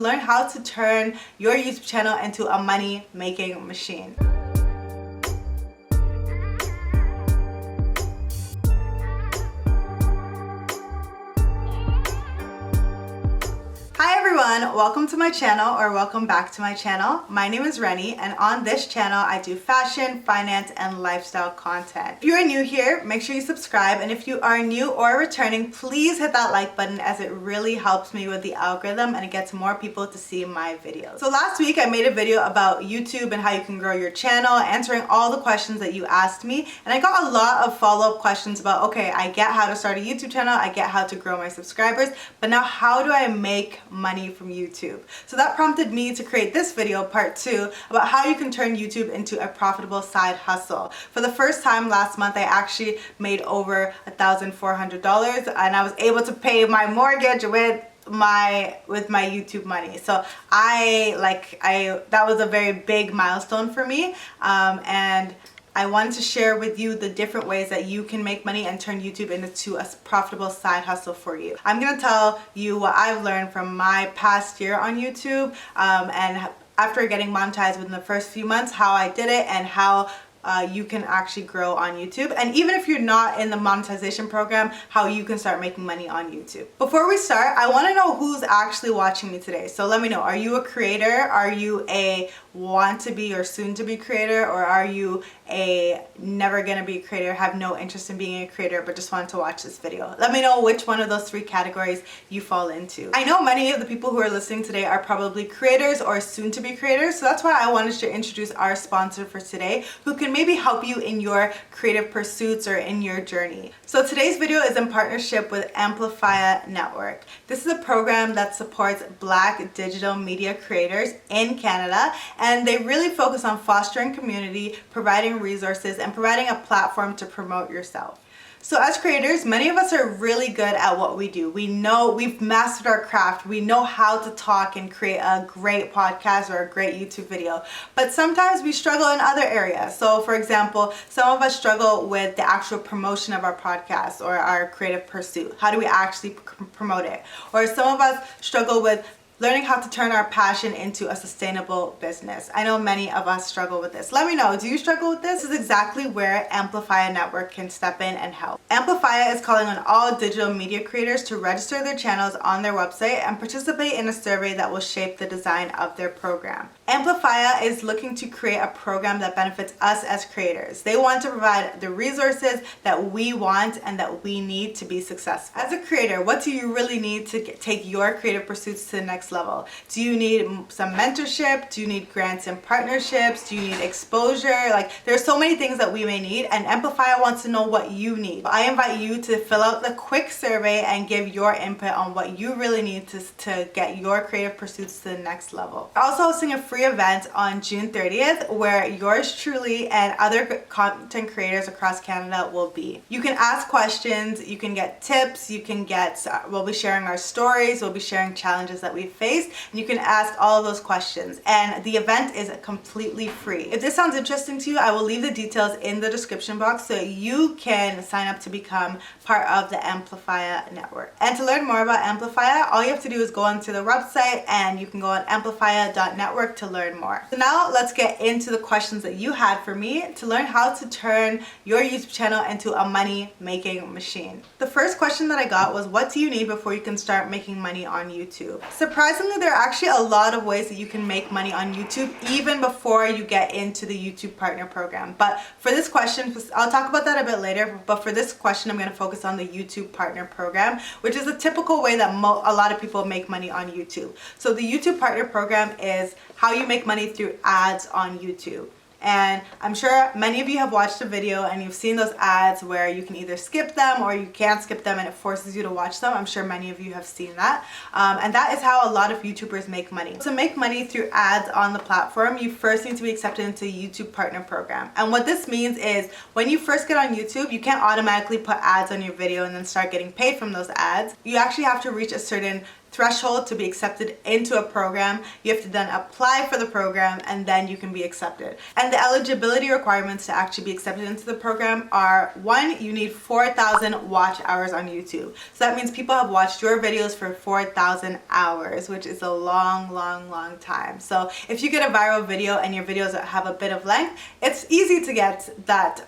Learn how to turn your YouTube channel into a money-making machine. Hi everyone, welcome to my channel, or welcome back to my channel. My name is Reni, and on this channel I do fashion, finance, and lifestyle content. If you are new here, make sure you subscribe, and if you are new or returning, please hit that like button, as it really helps me with the algorithm and it gets more people to see my videos. So last week I made a video about YouTube and how you can grow your channel, answering all the questions that you asked me, and I got a lot of follow-up questions about, okay, I get how to start a YouTube channel, I get how to grow my subscribers, but now how do I make money from YouTube? So that prompted me to create this video, part 2, about how you can turn YouTube into a profitable side hustle. For the first time last month, I actually made over $1,400, and I was able to pay my mortgage with my YouTube money. So that was a very big milestone for me, and I wanted to share with you the different ways that you can make money and turn YouTube into a profitable side hustle for you. I'm going to tell you what I've learned from my past year on YouTube, and after getting monetized within the first few months, how I did it and how you can actually grow on YouTube, and even if you're not in the monetization program, how you can start making money on YouTube. Before we start, I want to know who's actually watching me today. So let me know, are you a creator? Are you a want to be or soon to be creator? Or are you a never gonna be a creator, have no interest in being a creator, but just wanted to watch this video? Let me know which one of those 3 categories you fall into. I know many of the people who are listening today are probably creators or soon to be creators, so that's why I wanted to introduce our sponsor for today, who can maybe help you in your creative pursuits or in your journey. So today's video is in partnership with Amplifia Network. This is a program that supports Black digital media creators in Canada, and they really focus on fostering community, providing resources, and providing a platform to promote yourself. So as creators, many of us are really good at what we do. We know we've mastered our craft. We know how to talk and create a great podcast or a great YouTube video. But sometimes we struggle in other areas. So for example, some of us struggle with the actual promotion of our podcast or our creative pursuit. How do we actually promote it? Or some of us struggle with learning how to turn our passion into a sustainable business. I know many of us struggle with this. Let me know, do you struggle with this? This is exactly where Amplifia Network can step in and help. Amplifia is calling on all digital media creators to register their channels on their website and participate in a survey that will shape the design of their program. Amplifia is looking to create a program that benefits us as creators. They want to provide the resources that we want and that we need to be successful. As a creator, what do you really need to take your creative pursuits to the next level? Do you need some mentorship? Do you need grants and partnerships? Do you need exposure? Like, there's so many things that we may need, and Amplifia wants to know what you need. I invite you to fill out the quick survey and give your input on what you really need to get your creative pursuits to the next level. We're also hosting a free event on June 30th where yours truly and other content creators across Canada will be. You can ask questions, you can get tips, we'll be sharing our stories, we'll be sharing challenges that we've faced, and you can ask all of those questions, and the event is completely free. If this sounds interesting to you, I will leave the details in the description box so you can sign up to become part of the Amplifia Network. And to learn more about Amplifia, all you have to do is go onto the website, and you can go on amplifia.network to learn more. So now let's get into the questions that you had for me to learn how to turn your YouTube channel into a money-making machine. The first question that I got was, what do you need before you can start making money on YouTube? Surprisingly, there are actually a lot of ways that you can make money on YouTube even before you get into the YouTube Partner Program. But for this question, I'll talk about that a bit later, but for this question, I'm going to focus on the YouTube Partner Program, which is a typical way that a lot of people make money on YouTube. So the YouTube Partner Program is how you make money through ads on YouTube. And I'm sure many of you have watched a video and you've seen those ads where you can either skip them or you can't skip them and it forces you to watch them. I'm sure many of you have seen that. And that is how a lot of YouTubers make money. To make money through ads on the platform, you first need to be accepted into the YouTube Partner Program. And what this means is when you first get on YouTube, you can't automatically put ads on your video and then start getting paid from those ads. You actually have to reach a certain threshold to be accepted into a program. You have to then apply for the program and then you can be accepted. And the eligibility requirements to actually be accepted into the program are: one, you need 4,000 watch hours on YouTube. So that means people have watched your videos for 4,000 hours, which is a long time. So if you get a viral video and your videos have a bit of length, it's easy to get that,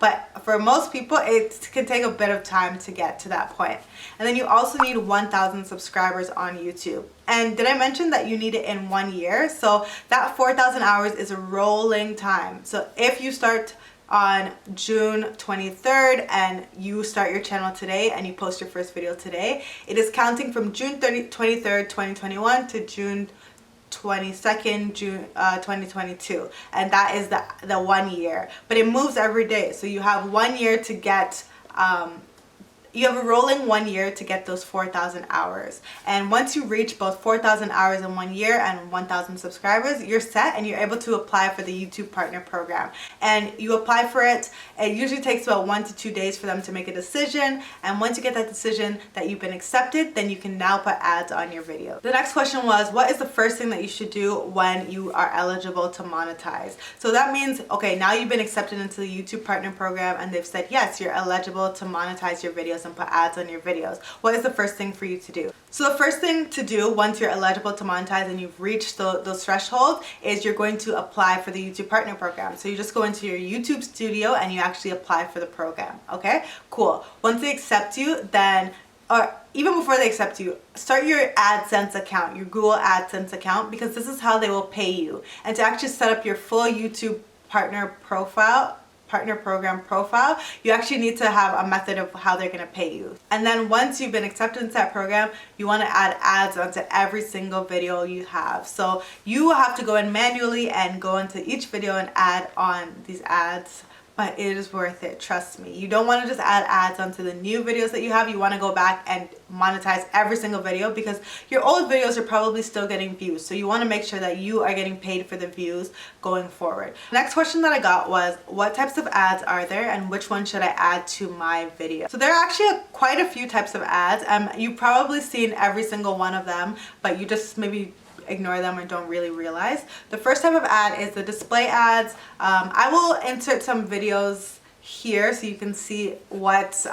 but for most people it can take a bit of time to get to that point. And then you also need 1,000 subscribers on YouTube. And did I mention that you need it in 1 year? So that 4,000 hours is a rolling time. So if you start on June 23rd and you start your channel today and you post your first video today, it is counting from June 23rd 2021 to June 22nd, June 2022, and that is the 1 year. But it moves every day, so you have 1 year to get you have a rolling 1 year to get those 4,000 hours. And once you reach both 4,000 hours in 1 year and 1,000 subscribers, you're set and you're able to apply for the YouTube Partner Program. And you apply for it, it usually takes about 1 to 2 days for them to make a decision. And once you get that decision that you've been accepted, then you can now put ads on your video. The next question was, what is the first thing that you should do when you are eligible to monetize? So that means, okay, now you've been accepted into the YouTube Partner Program and they've said, yes, you're eligible to monetize your videos and put ads on your videos. What is the first thing for you to do? So the first thing to do once you're eligible to monetize and you've reached those thresholds is you're going to apply for the YouTube Partner Program. So you just go into your YouTube studio and you actually apply for the program. Okay, cool. Once they accept you, then, or even before they accept you, start your AdSense account, your Google AdSense account, because this is how they will pay you. And to actually set up your full YouTube Partner Program profile, you actually need to have a method of how they're going to pay you. And then once you've been accepted into that program, you want to add ads onto every single video you have. So you will have to go in manually and go into each video and add on these ads. But it is worth it, trust me. You don't want to just add ads onto the new videos that you have. You want to go back and monetize every single video because your old videos are probably still getting views. So you want to make sure that you are getting paid for the views going forward. Next question that I got was, what types of ads are there and which one should I add to my video? So there are actually quite a few types of ads. You've probably seen every single one of them, but you just maybe ignore them or don't really realize. The first type of ad is the display ads. I will insert some videos here so you can see what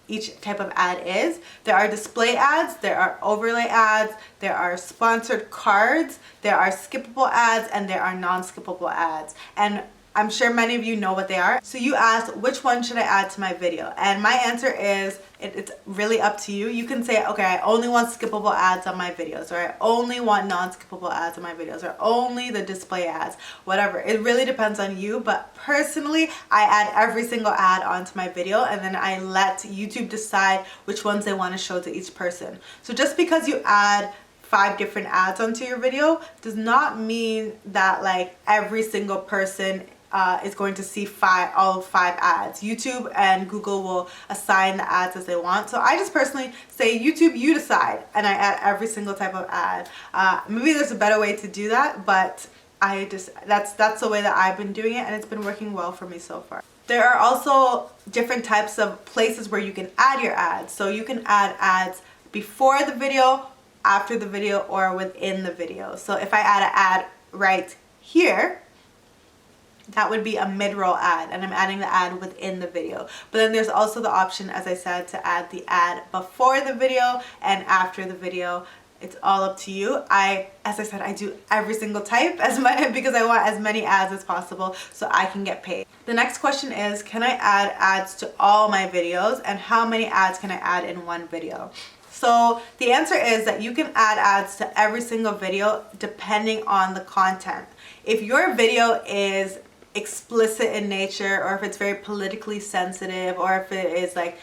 each type of ad is. There are display ads, there are overlay ads, there are sponsored cards, there are skippable ads, and there are non-skippable ads. And I'm sure many of you know what they are. So you asked, which one should I add to my video? And my answer is, it's really up to you. You can say, okay, I only want skippable ads on my videos, or I only want non-skippable ads on my videos, or only the display ads, whatever. It really depends on you, but personally, I add every single ad onto my video and then I let YouTube decide which ones they want to show to each person. So just because you add 5 different ads onto your video does not mean that like every single person is going to see all 5 ads. YouTube and Google will assign the ads as they want. So I just personally say, YouTube, you decide, and I add every single type of ad. Maybe there's a better way to do that, but that's the way that I've been doing it, and it's been working well for me so far. There are also different types of places where you can add your ads. So you can add ads before the video, after the video, or within the video. So if I add an ad right here, that would be a mid-roll ad, and I'm adding the ad within the video. But then there's also the option, as I said, to add the ad before the video and after the video. It's all up to you. As I said, I do every single type because I want as many ads as possible so I can get paid. The next question is, can I add ads to all my videos, and how many ads can I add in one video? So the answer is that you can add ads to every single video depending on the content. If your video is explicit in nature, or if it's very politically sensitive, or if it is like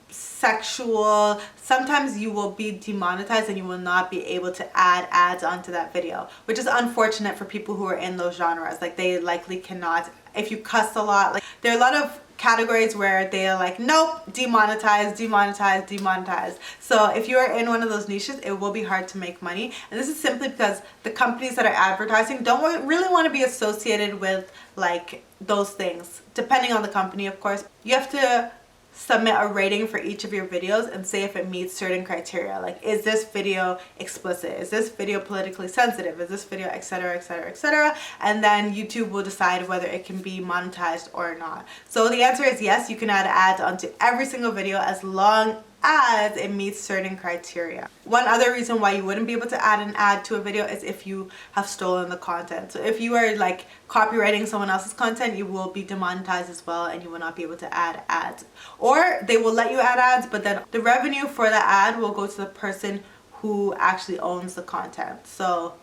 sexual, sometimes you will be demonetized and you will not be able to add ads onto that video, which is unfortunate for people who are in those genres. Like, they likely cannot, if you cuss a lot, like there are a lot of categories where they're like, nope, demonetize, demonetize, demonetize. So if you are in one of those niches, it will be hard to make money. And this is simply because the companies that are advertising don't really want to be associated with like those things, depending on the company, of course. You have to submit a rating for each of your videos and say if it meets certain criteria. Like, is this video explicit? Is this video politically sensitive? Is this video etc, etc, etc? And then YouTube will decide whether it can be monetized or not. So the answer is yes, you can add ads onto every single video as long as it meets certain criteria. One other reason why you wouldn't be able to add an ad to a video is if you have stolen the content. So if you are like copywriting someone else's content, you will be demonetized as well, and you will not be able to add ads. Or they will let you add ads, but then the revenue for the ad will go to the person who actually owns the content. So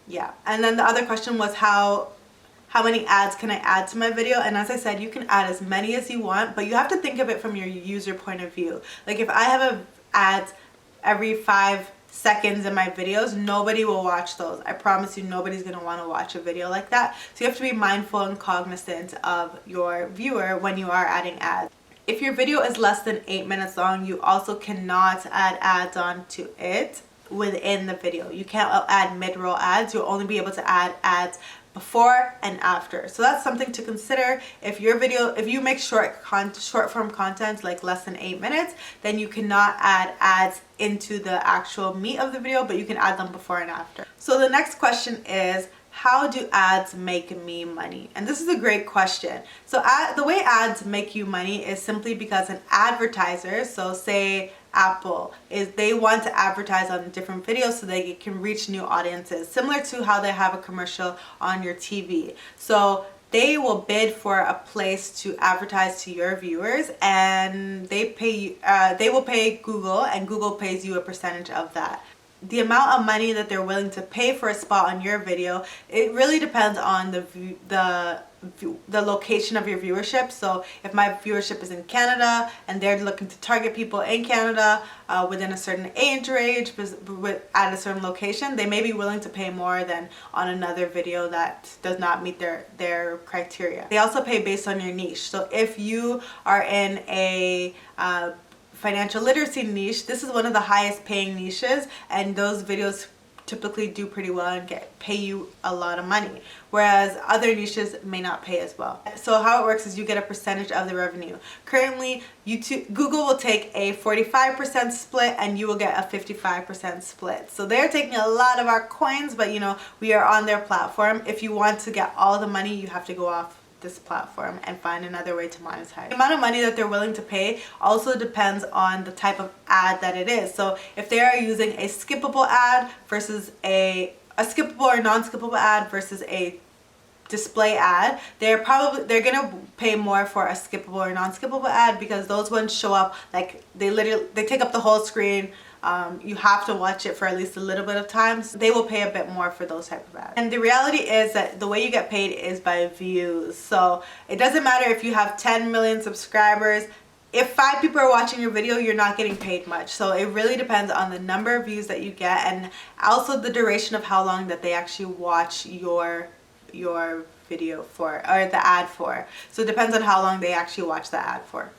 yeah. And then the other question was how many ads can I add to my video? And as I said, you can add as many as you want, but you have to think of it from your user point of view. Like, if I have ads every 5 seconds in my videos, nobody will watch those. I promise you, nobody's gonna want to watch a video like that. So you have to be mindful and cognizant of your viewer when you are adding ads. If your video is less than 8 minutes long, you also cannot add ads onto it within the video. You can't add mid-roll ads. You'll only be able to add ads before and after. So that's something to consider. If your video, if you make short form content like less than 8 minutes, then you cannot add ads into the actual meat of the video, but you can add them before and after. So the next question is, how do ads make me money? And this is a great question. So the way ads make you money is simply because an advertiser, so say Apple, is they want to advertise on different videos so they can reach new audiences, similar to how they have a commercial on your TV. So they will bid for a place to advertise to your viewers, and they will pay Google, and Google pays you a percentage of that. The amount of money that they're willing to pay for a spot on your video, it really depends on the location of your viewership. So if my viewership is in Canada and they're looking to target people in Canada within a certain age range at a certain location, they may be willing to pay more than on another video that does not meet their criteria. They also pay based on your niche. So if you are in a financial literacy niche, this is one of the highest paying niches, and those videos typically do pretty well and pay you a lot of money, whereas other niches may not pay as well. So how it works is you get a percentage of the revenue. Currently, Google will take a 45% split and you will get a 55% split. So they're taking a lot of our coins, but you know, we are on their platform. If you want to get all the money, you have to go off this platform and find another way to monetize. The amount of money that they're willing to pay also depends on the type of ad that it is. So if they are using a skippable ad versus a skippable or non-skippable ad versus a display ad, they're gonna pay more for a skippable or non-skippable ad, because those ones show up like they take up the whole screen. You have to watch it for at least a little bit of time. So they will pay a bit more for those type of ads. And the reality is that the way you get paid is by views. So it doesn't matter if you have 10 million subscribers. If 5 people are watching your video, you're not getting paid much. So it really depends on the number of views that you get, and also the duration of how long that they actually watch your video for, or the ad for. So it depends on how long they actually watch the ad for.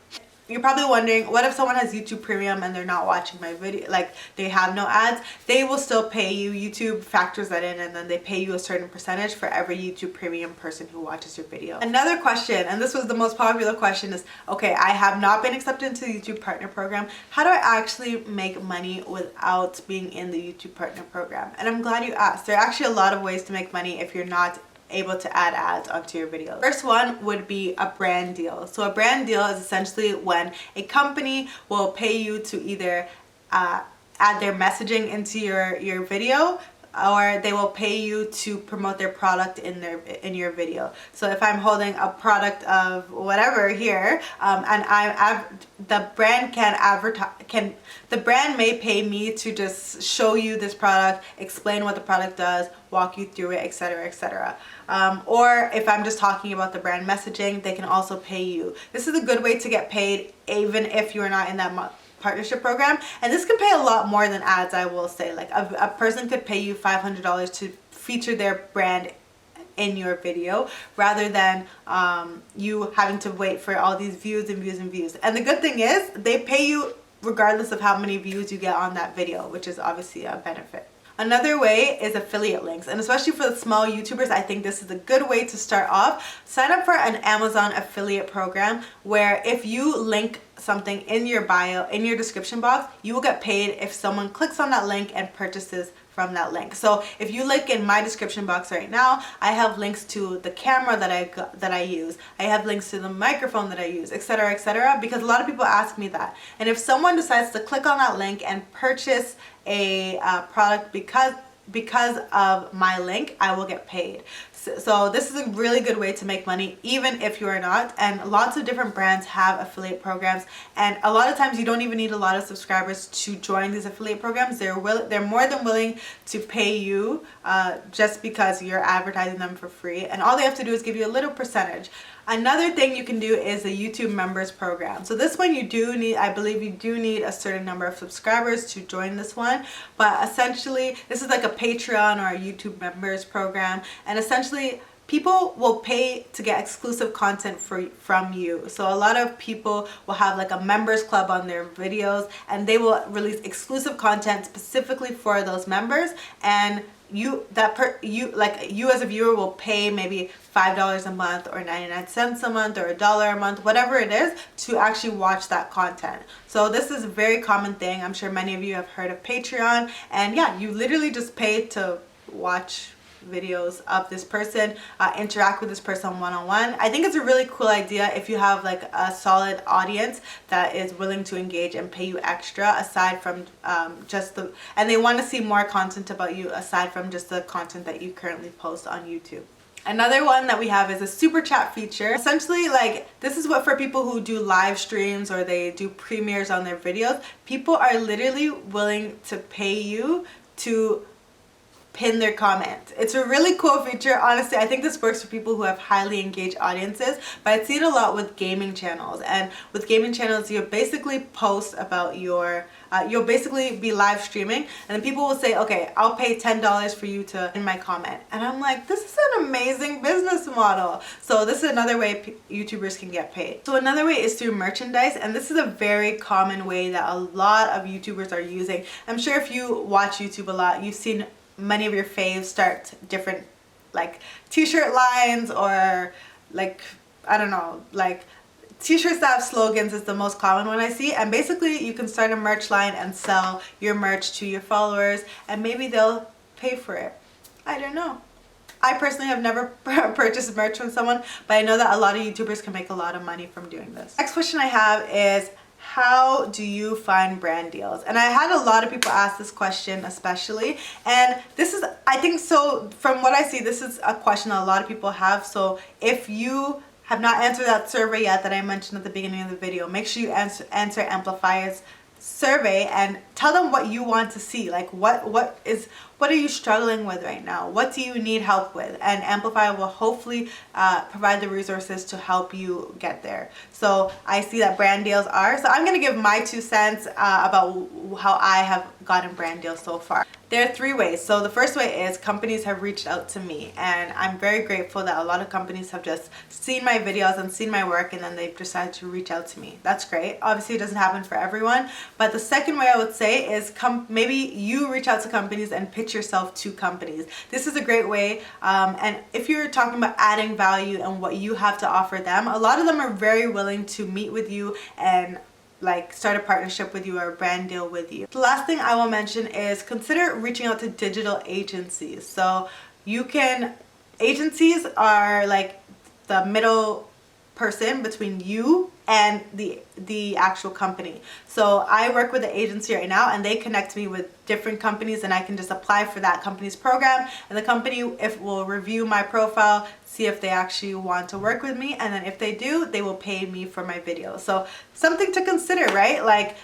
You're probably wondering, what if someone has YouTube Premium and they're not watching my video, like they have no ads? They will still pay you. YouTube factors that in, and then they pay you a certain percentage for every YouTube Premium person who watches your video. Another question, and this was the most popular question, is, okay, I have not been accepted into the YouTube Partner Program. How do I actually make money without being in the YouTube Partner Program? And I'm glad you asked. There are actually a lot of ways to make money if you're not able to add ads onto your video. First one would be a brand deal. So a brand deal is essentially when a company will pay you to either add their messaging into your video, or they will pay you to promote their product in your video. So if I'm holding a product of whatever here, and the brand may pay me to just show you this product, explain what the product does, walk you through it, etc, etc. Or if I'm just talking about the brand messaging, they can also pay you. This is a good way to get paid even if you're not in that partnership program, and this can pay a lot more than ads, I will say. Like a person could pay you $500 to feature their brand in your video, rather than you having to wait for all these views and views and views. And the good thing is they pay you regardless of how many views you get on that video, which is obviously a benefit. Another way is affiliate links, and especially for the small YouTubers, I think this is a good way to start off. Sign up for an Amazon affiliate program where if you link something in your bio, in your description box, you will get paid if someone clicks on that link and purchases from that link. So if you look in my description box right now, I have links to the camera that I use. I have links to the microphone that I use, etc., because a lot of people ask me that. And if someone decides to click on that link and purchase a product because of my link, I will get paid. So this is a really good way to make money, even if you are not. And lots of different brands have affiliate programs, and a lot of times you don't even need a lot of subscribers to join these affiliate programs. They're more than willing to pay you just because you're advertising them for free, and all they have to do is give you a little percentage. Another thing you can do is the YouTube members program. So this one I believe you do need a certain number of subscribers to join this one. But essentially, this is like a Patreon or a YouTube members program. And essentially, people will pay to get exclusive content from you. So a lot of people will have like a members club on their videos, and they will release exclusive content specifically for those members. And you as a viewer will pay maybe $5 a month or 99 cents a month or $1 a month, whatever it is, to actually watch that content. So this is a very common thing. I'm sure many of you have heard of Patreon, and yeah, you literally just pay to watch videos of this person, interact with this person one-on-one. I think it's a really cool idea if you have like a solid audience that is willing to engage and pay you extra aside from and they want to see more content about you aside from just the content that you currently post on YouTube. Another one that we have is a super chat feature. Essentially, like, this is what for people who do live streams or they do premieres on their videos. People are literally willing to pay you to pin their comment. It's a really cool feature. Honestly, I think this works for people who have highly engaged audiences, but I see it a lot with gaming channels. And with gaming channels, you basically post about you'll basically be live streaming, and then people will say, okay, I'll pay $10 for you to pin my comment. And I'm like, this is an amazing business model. So this is another way YouTubers can get paid. So another way is through merchandise, and this is a very common way that a lot of YouTubers are using. I'm sure if you watch YouTube a lot, you've seen many of your faves start different like t-shirt lines, or like, I don't know, like t-shirts that have slogans is the most common one I see. And basically you can start a merch line and sell your merch to your followers, and maybe they'll pay for it. I don't know. I personally have never purchased merch from someone, but I know that a lot of YouTubers can make a lot of money from doing this. Next question I have is, how do you find brand deals? And I had a lot of people ask this question especially, and this is, I think, so from what I see, this is a question that a lot of people have. So if you have not answered that survey yet that I mentioned at the beginning of the video, make sure you answer Amplfia's survey and tell them what you want to see. Like what are you struggling with right now? What do you need help with? And Amplifia will hopefully provide the resources to help you get there. So I see that brand deals are. So I'm going to give my 2 cents about how I have gotten brand deals so far. There are 3 ways. So the first way is companies have reached out to me, and I'm very grateful that a lot of companies have just seen my videos and seen my work, and then they've decided to reach out to me. That's great. Obviously it doesn't happen for everyone, but the second way I would say is maybe you reach out to companies and pitch yourself to companies. This is a great way, and if you're talking about adding value and what you have to offer them, a lot of them are very willing to meet with you and like start a partnership with you or a brand deal with you. The last thing I will mention is consider reaching out to digital agencies. So agencies are like the middle person between you and the actual company. So I work with an agency right now, and they connect me with different companies, and I can just apply for that company's program, and the company will review my profile, see if they actually want to work with me, and then if they do, they will pay me for my videos. So something to consider, right? Like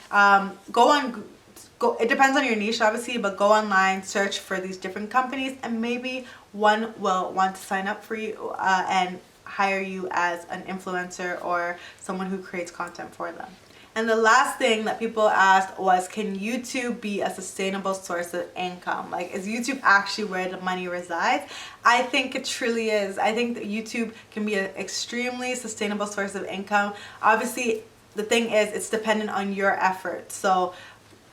it depends on your niche obviously, but go online, search for these different companies, and maybe one will want to sign up for you and hire you as an influencer or someone who creates content for them. And the last thing that people asked was, can YouTube be a sustainable source of income? Like, is YouTube actually where the money resides? I think it truly is. I think that YouTube can be an extremely sustainable source of income. Obviously, the thing is, it's dependent on your effort. So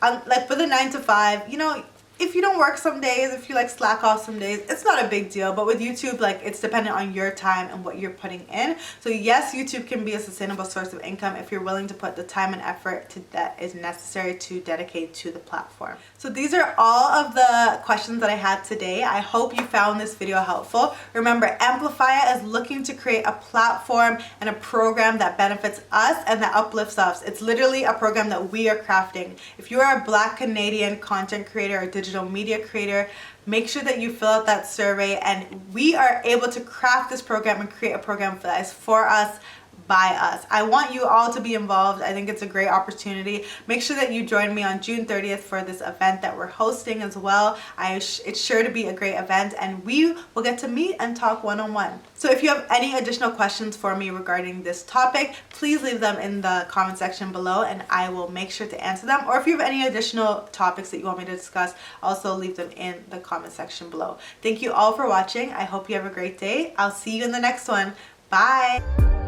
like for the 9 to 5, you know, if you don't work some days, if you like slack off some days, it's not a big deal. But with YouTube, like, it's dependent on your time and what you're putting in. So yes, YouTube can be a sustainable source of income if you're willing to put the time and effort that is necessary to dedicate to the platform. So these are all of the questions that I had today. I hope you found this video helpful. Remember, Amplifia is looking to create a platform and a program that benefits us and that uplifts us. It's literally a program that we are crafting. If you are a Black Canadian content creator or digital media creator, make sure that you fill out that survey, and we are able to craft this program and create a program that is for us, by us. I want you all to be involved. I think it's a great opportunity. Make sure that you join me on June 30th for this event that we're hosting as well. It's sure to be a great event, and we will get to meet and talk one-on-one. So if you have any additional questions for me regarding this topic, please leave them in the comment section below and I will make sure to answer them. Or if you have any additional topics that you want me to discuss, also leave them in the comment section below. Thank you all for watching. I hope you have a great day. I'll see you in the next one. Bye.